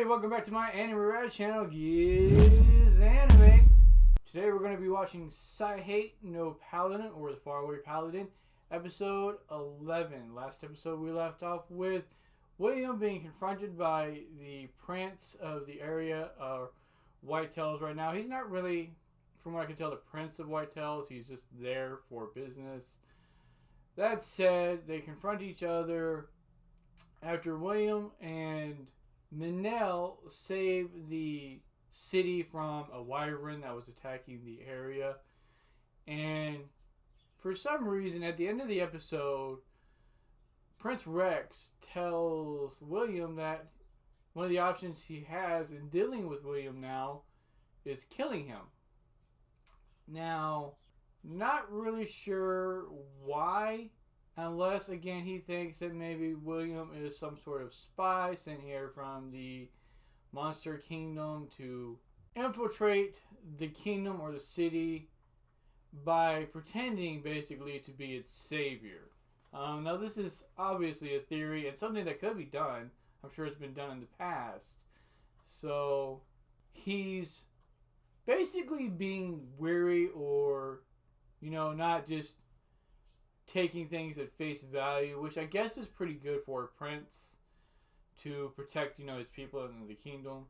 everybody, welcome back to my anime rad channel, GizAnime. Today we're going to be watching Saihate no Paladin, or the Faraway Paladin, episode 11. Last episode we left off with William being confronted by the prince of the area, Whitetails right now. He's not really, from what I can tell, the prince of Whitetails. He's just there for business. That said, they confront each other after William and Manel save the city from a wyvern that was attacking the area. And for some reason, at the end of the episode, Prince Rex tells William that one of the options he has in dealing with William now is killing him. Now, not really sure why, unless, again, he thinks that maybe William is some sort of spy sent here from the Monster Kingdom to infiltrate the kingdom or the city by pretending, basically, to be its savior. Now, this is obviously a theory and something that could be done. I'm sure it's been done in the past. So, he's basically being wary or, not just taking things at face value, which I guess is pretty good for a prince to protect, his people in the kingdom.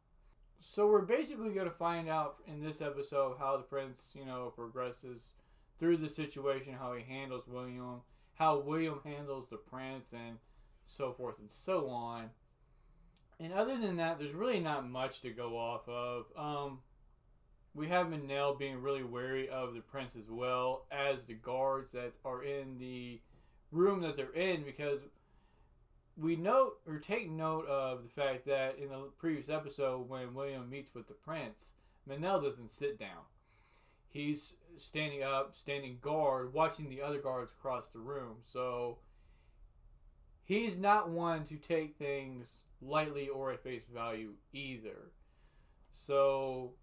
So we're basically going to find out in this episode how the prince, progresses through the situation, how he handles William, how William handles the prince, and so forth and so on. And other than that, there's really not much to go off of. We have Manel being really wary of the prince as well as the guards that are in the room that they're in, because we note or take note of the fact that in the previous episode when William meets with the prince, Manel doesn't sit down. He's standing up, standing guard, watching the other guards across the room. So he's not one to take things lightly or at face value either. So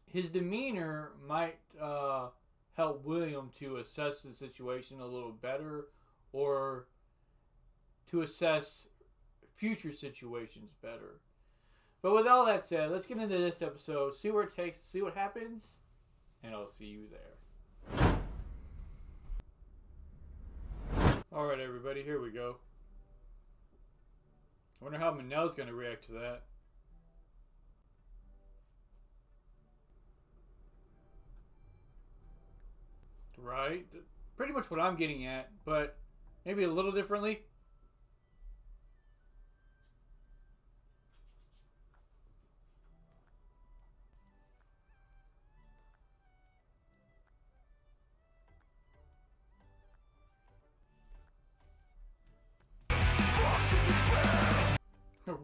his demeanor might help William to assess the situation a little better, or to assess future situations better. But with all that said, let's get into this episode, see where it takes, see what happens, and I'll see you there. Alright everybody, here we go. I wonder how Manel's going to react to that. Right? Pretty much what I'm getting at, but maybe a little differently.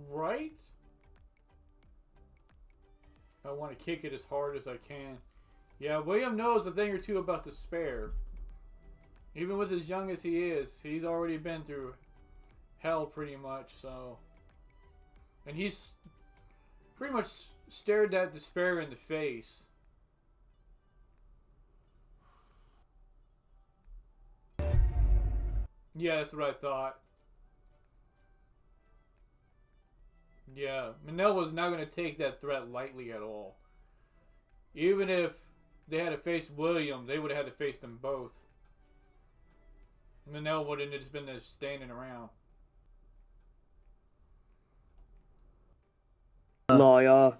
Right? I want to kick it as hard as I can. Yeah, William knows a thing or two about despair. Even with as young as he is, he's already been through hell pretty much, so. And he's pretty much stared that despair in the face. Yeah, that's what I thought. Yeah, Manel was not going to take that threat lightly at all. Even if they had to face William, they would have had to face them both. Manel wouldn't have just been there standing around. Liar.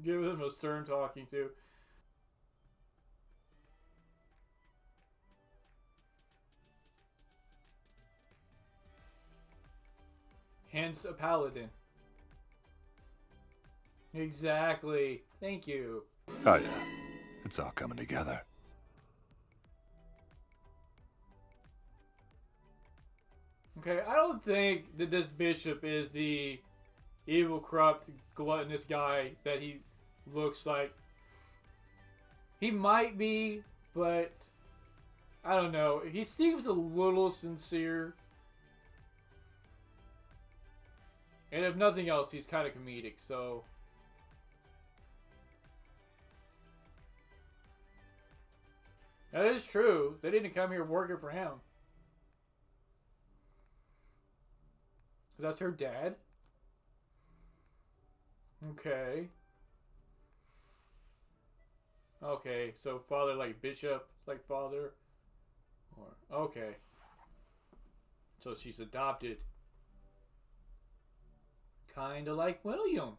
Give him a stern talking to. Hence a paladin. Exactly. Thank you. Oh yeah, it's all coming together. Okay, I don't think that this bishop is the evil, corrupt, gluttonous guy that he looks like. He might be, but I don't know. He seems a little sincere. And if nothing else, he's kind of comedic, so. That is true. They didn't come here working for him. That's her dad? Okay. Okay, so father like bishop, like father? Or, okay. So she's adopted. Kinda like William.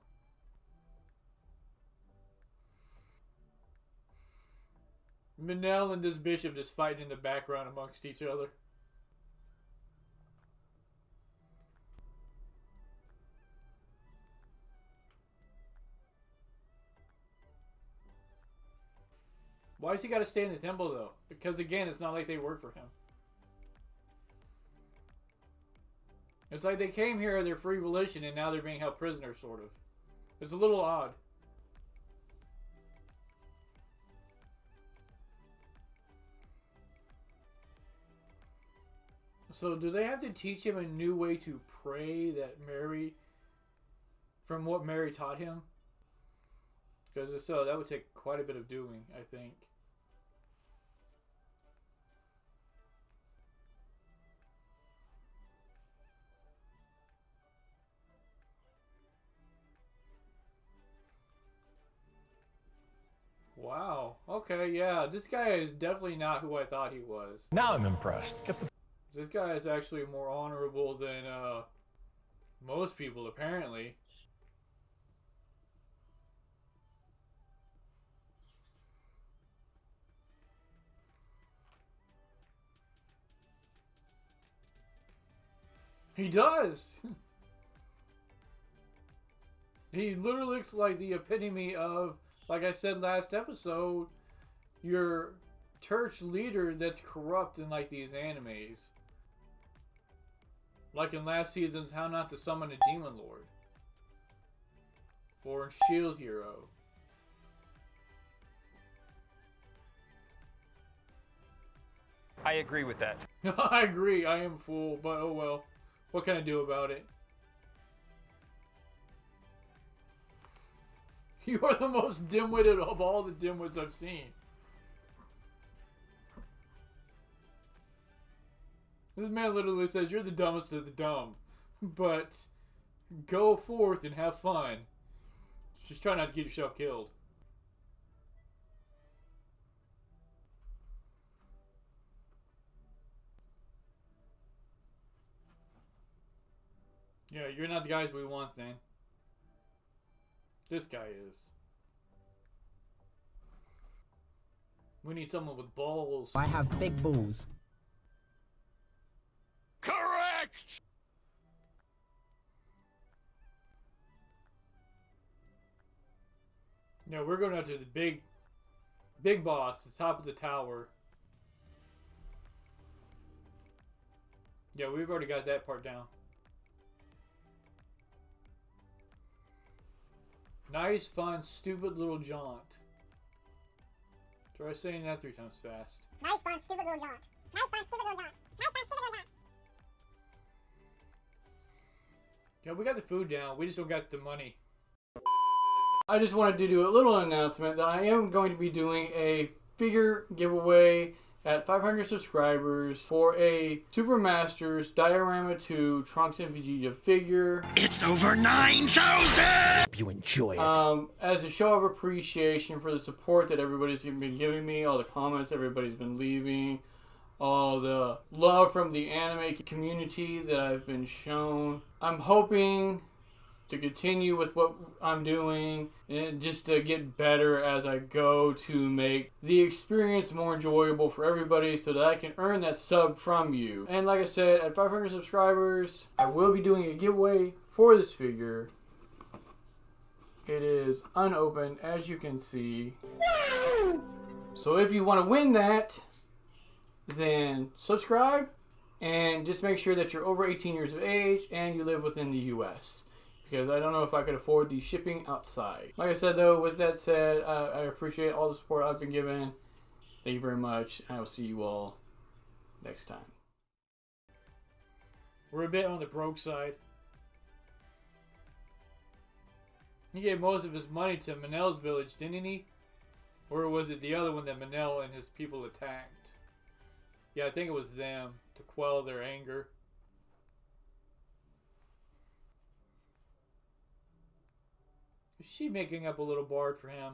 Manel and this bishop just fighting in the background amongst each other. Why's he gotta stay in the temple though? Because again, it's not like they work for him. It's like they came here of their free volition and now they're being held prisoner, sort of. It's a little odd. So do they have to teach him a new way to pray that Mary, from what Mary taught him? Because if so, that would take quite a bit of doing, I think. Wow. Okay, yeah. This guy is definitely not who I thought he was. Now I'm impressed. This guy is actually more honorable than most people, apparently. He does! He literally looks like the epitome of, like I said last episode, your church leader that's corrupt in like these animes. Like in last season's How Not to Summon a Demon Lord. Or in Shield Hero. I agree with that. I agree, I am fool, but oh well. What can I do about it? You are the most dim-witted of all the dimwits I've seen. This man literally says, you're the dumbest of the dumb. But go forth and have fun. Just try not to get yourself killed. Yeah, you're not the guys we want then. This guy is. We need someone with balls. I have big balls. Correct! No, we're going out to the big boss, the top of the tower. Yeah, we've already got that part down. Nice, fun, stupid little jaunt. Try saying that 3 times fast. Nice, fun, stupid little jaunt. Nice, fun, stupid little jaunt. Nice, fun, stupid little jaunt. Yeah, we got the food down. We just don't got the money. I just wanted to do a little announcement that I am going to be doing a figure giveaway at 500 subscribers for a Super Masters Diorama 2 Trunks and Vegeta figure. It's over 9,000! Hope you enjoy it. As a show of appreciation for the support that everybody's been giving me, all the comments everybody's been leaving, all the love from the anime community that I've been shown. I'm hoping to continue with what I'm doing and just to get better as I go to make the experience more enjoyable for everybody so that I can earn that sub from you. And like I said, at 500 subscribers, I will be doing a giveaway for this figure. It is unopened, as you can see. So if you want to win that, then subscribe and just make sure that you're over 18 years of age and you live within the US. Because I don't know if I could afford the shipping outside. Like I said though, with that said, I appreciate all the support I've been given. Thank you very much. I will see you all next time. We're a bit on the broke side. He gave most of his money to Manel's village, didn't he? Or was it the other one that Manel and his people attacked? Yeah, I think it was them to quell their anger. Is she making up a little bard for him?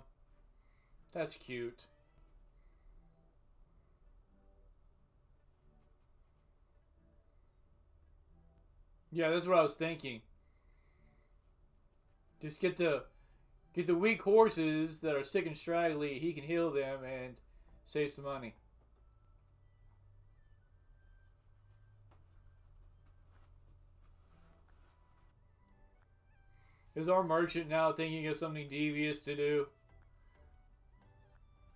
That's cute. Yeah, that's what I was thinking. Just get the weak horses that are sick and straggly. He can heal them and save some money. Is our merchant now thinking of something devious to do?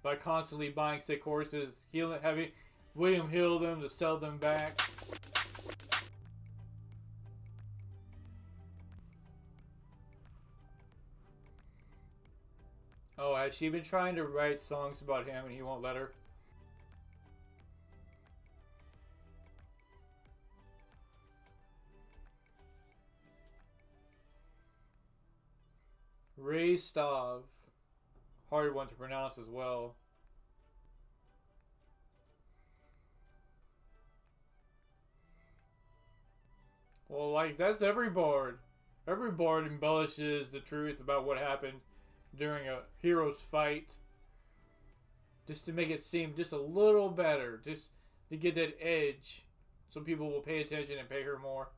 By constantly buying sick horses, having William heal them to sell them back. Oh, has she been trying to write songs about him and he won't let her? Restov. Hard one to pronounce as well. Well, like, that's every bard. Every bard embellishes the truth about what happened during a hero's fight. Just to make it seem just a little better. Just to get that edge. So people will pay attention and pay her more.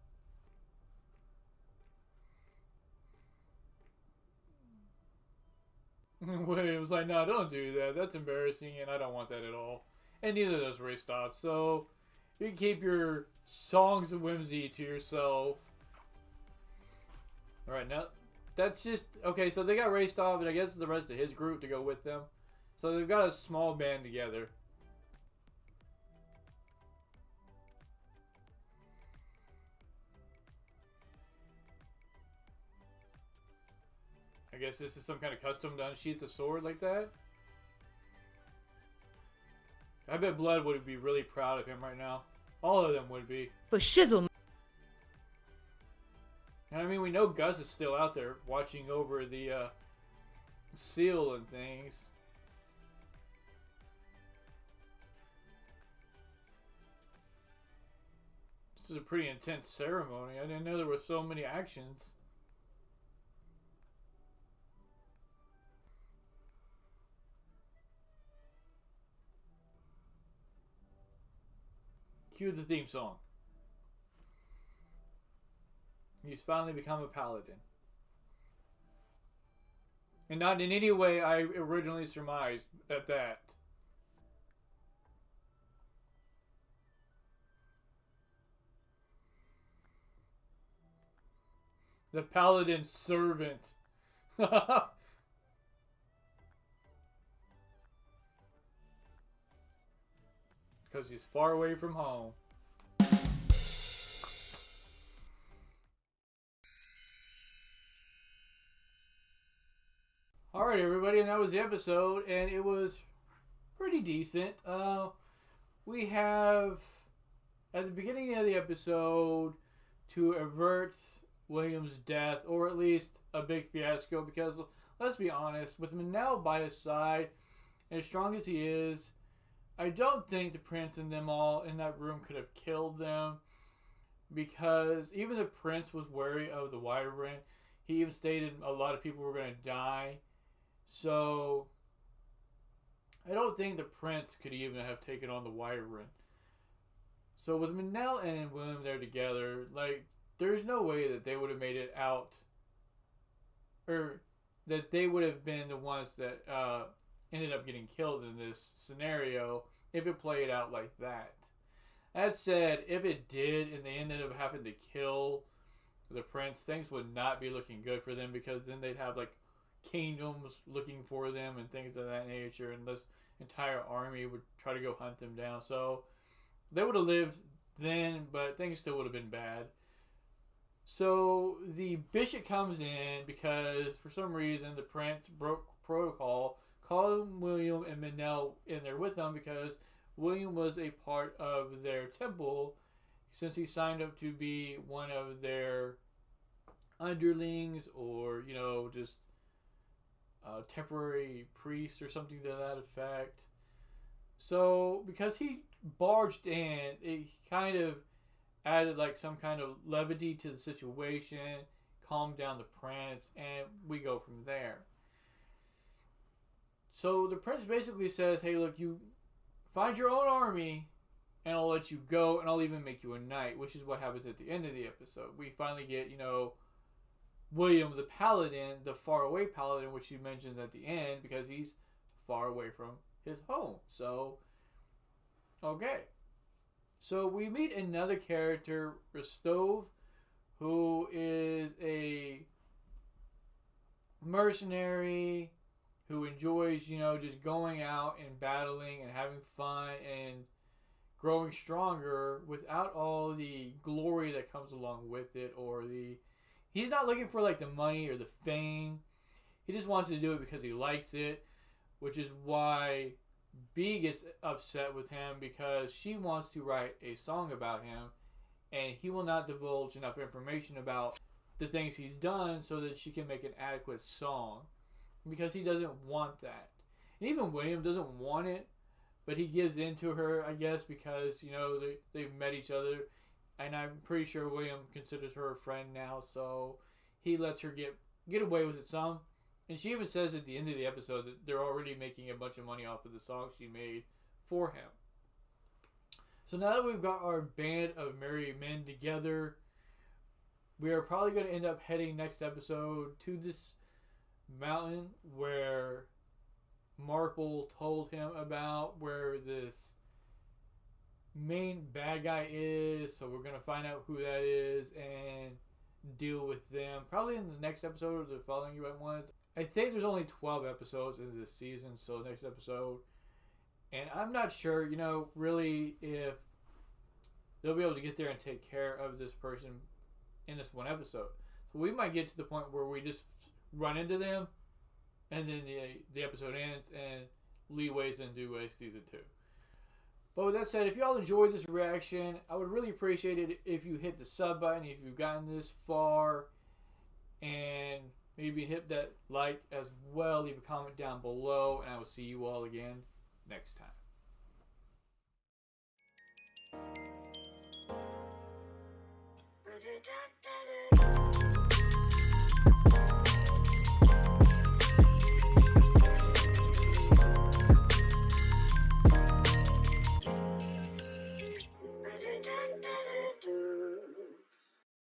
William was like, no, don't do that. That's embarrassing, and I don't want that at all. And neither does Restov. So you can keep your songs of whimsy to yourself. Alright, now that's just... Okay, so they got Restov, and I guess the rest of his group to go with them. So they've got a small band together. I guess this is some kind of custom done sheath of sword like that. I bet Blood would be really proud of him right now. All of them would be. For shizzle. And I mean, we know Gus is still out there watching over the seal and things. This is a pretty intense ceremony. I didn't know there were so many actions. Cue the theme song. He's finally become a paladin. And not in any way I originally surmised at that. The paladin's servant. Because he's far away from home. Alright everybody, and that was the episode, and it was pretty decent. We have, at the beginning of the episode, to avert William's death, or at least a big fiasco, because, let's be honest, with Manel by his side, and as strong as he is, I don't think the prince and them all in that room could have killed them, because even the prince was wary of the wyvern. He even stated a lot of people were going to die. So I don't think the prince could even have taken on the wyvern. So with Manel and William there together, like, there's no way that they would have made it out, or that they would have been the ones that ended up getting killed in this scenario if it played out like that. That said, if it did and they ended up having to kill the prince, things would not be looking good for them, because then they'd have like kingdoms looking for them and things of that nature, and this entire army would try to go hunt them down. So they would have lived then, but things still would have been bad. So the bishop comes in because for some reason the prince broke protocol, called William and Manel in there with them, because William was a part of their temple since he signed up to be one of their underlings, or, you know, just a temporary priest or something to that effect. So because he barged in, it kind of added like some kind of levity to the situation, calm down the prince, and we go from there. So the prince basically says, hey, look, you find your own army, and I'll let you go, and I'll even make you a knight, which is what happens at the end of the episode. We finally get, William the Paladin, the faraway Paladin, which he mentions at the end, because he's far away from his home. So, okay. So we meet another character, Restov, who is a mercenary who enjoys, just going out and battling and having fun and growing stronger without all the glory that comes along with it, or he's not looking for like the money or the fame. He just wants to do it because he likes it, which is why B gets upset with him, because she wants to write a song about him, and he will not divulge enough information about the things he's done so that she can make an adequate song, because he doesn't want that. And even William doesn't want it, but he gives in to her, I guess, because, they've met each other, and I'm pretty sure William considers her a friend now, so he lets her get away with it some. And she even says at the end of the episode that they're already making a bunch of money off of the song she made for him. So now that we've got our band of merry men together, we are probably going to end up heading next episode to this mountain where Marple told him about, where this main bad guy is. So we're going to find out who that is and deal with them probably in the next episode or the following ones. I think there's only 12 episodes in this season, so next episode. And I'm not sure, really if they'll be able to get there and take care of this person in this one episode. So we might get to the point where we just run into them, and then the episode ends, and leeways into season 2. But with that said, if y'all enjoyed this reaction, I would really appreciate it if you hit the sub button if you've gotten this far, and maybe hit that like as well. Leave a comment down below, and I will see you all again next time.